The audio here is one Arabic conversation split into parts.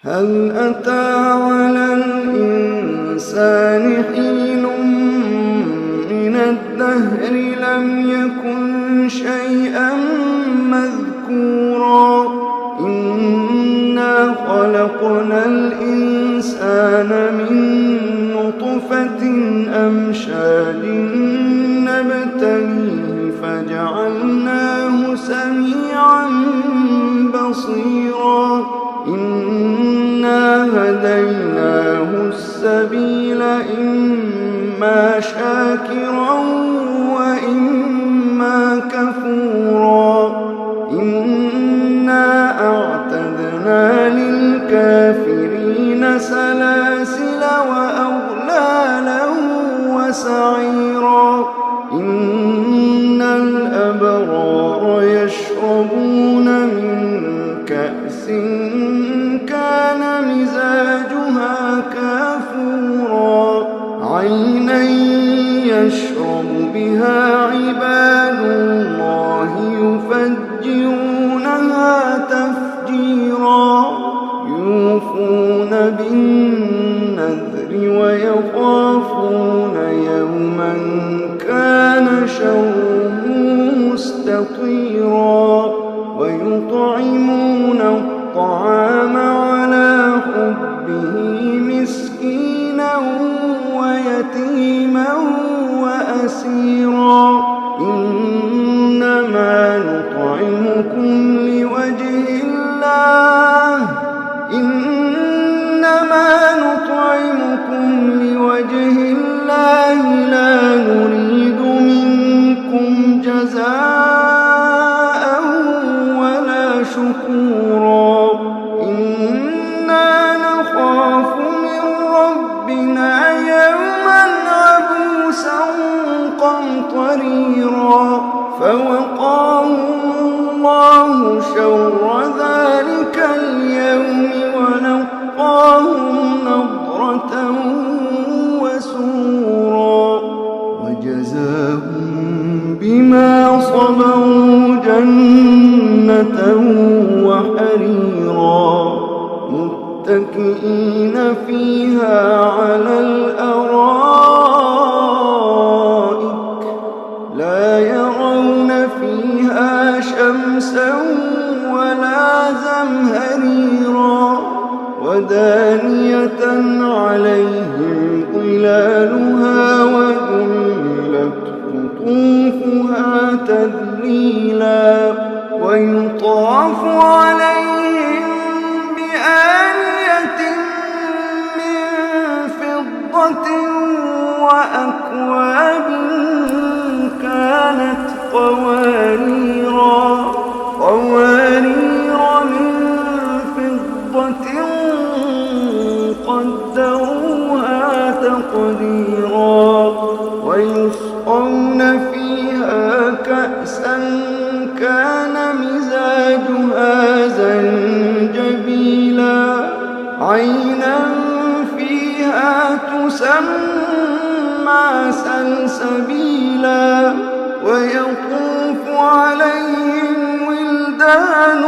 هل أتى على الإنسان حين من الدهر لم يكن شيئا مذكورا إنا خلقنا الإنسان من نطفة أمشاج نبتليه فجعلناه سميعا بصيرا إنا هديناه السبيل إما شاكرا وإما كفورا إنا أعتدنا للكافرين سلاسل وأغلالا وسعيرا إن الأبرار يشربون من كأس كان مزاجها كافورا عينا يشرب بها عباد الله يفجرونها تفجيرا يوفون بالنذر ويخافون يوما كان شره مستطيرا ويطعمون الطعام على حبه مسكينا ويتيما وأسيرا إنما نطعمكم لوجه الله لا نريد منكم جزاء ولا شكورا إنا نخاف من ربنا يوما عبوسا قمطريرا فوقاهم الله شر ذلك اليوم ولقاهم نضرة وسرورا وجزاهم بما صبروا جنة وحريرا متكئين فيها على الأرائك لا يرون فيها شمسا ولا زمهريرا ودانية عليهم ظلالها وذلت قطوفها تذليلا ويطاف عليهم بآنية من فضة وأكواب كانت قواريرا من فضة قدروها تقديرا ويسقون فيها كأسا كان مزاجها زنجبيلا عينا فيها تسمى سلسبيلا ويطوف عليهم ولدان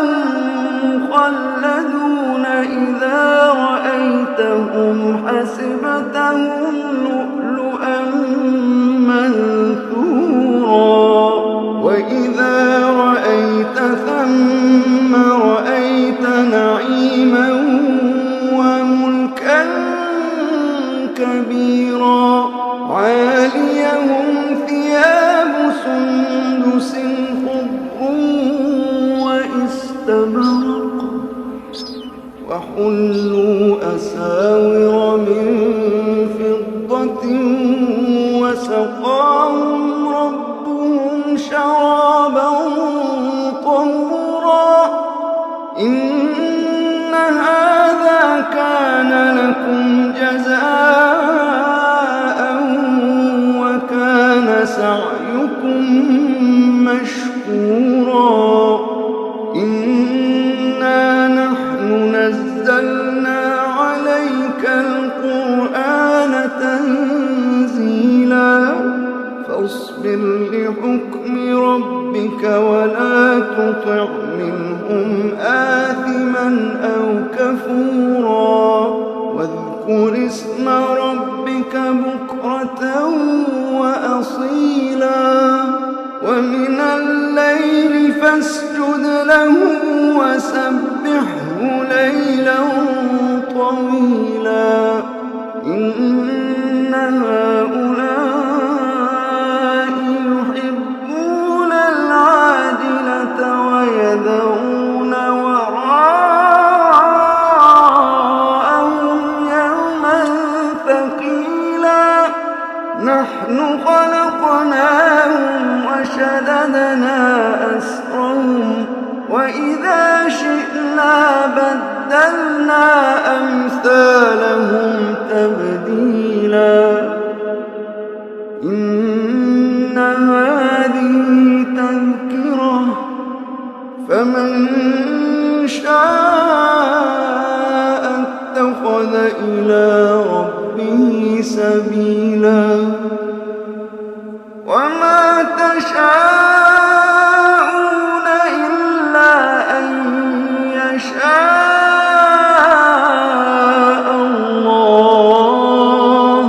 مخلدون إذا رأيتهم حسبتهم لؤلؤا منثورا وإذا رأيت ثم رأيت نعيما وملكا كبيرا عاليهم ثياب سندس خضر واستبرق وحلوا أساور من فضة وسقاهم ربهم شرابا طهورا إن هذا كان لكم جزاء وكان سعيكم مشكورا إنا نحن نزلنا عليك القرآن تنزيلا فاصبر لحكم ربك ولا تطع منهم آثما أو كفورا واذكر اسم ربك بكرة وأصيلا ومن الليل فاسجد له وسبحه ليلا طويلا إن هؤلاء يحبون العاجلة ويذرون وراءهم يوما ثقيلا نحن خلقناهم وشددنا أسرهم وإذا شئنا بدلنا أمثالهم تبديلا إن هذه تذكرة فمن شاء اتخذ إلى ربه سبيلا وما تشاءون إلا أن يشاء الله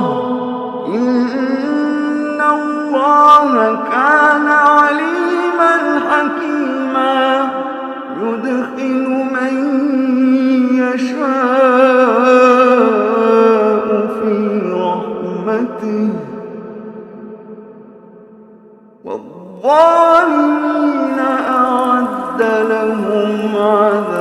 إن الله كان عليما حكيما يدخل من يشاء في رحمته والظالمين أعد لهم عذابا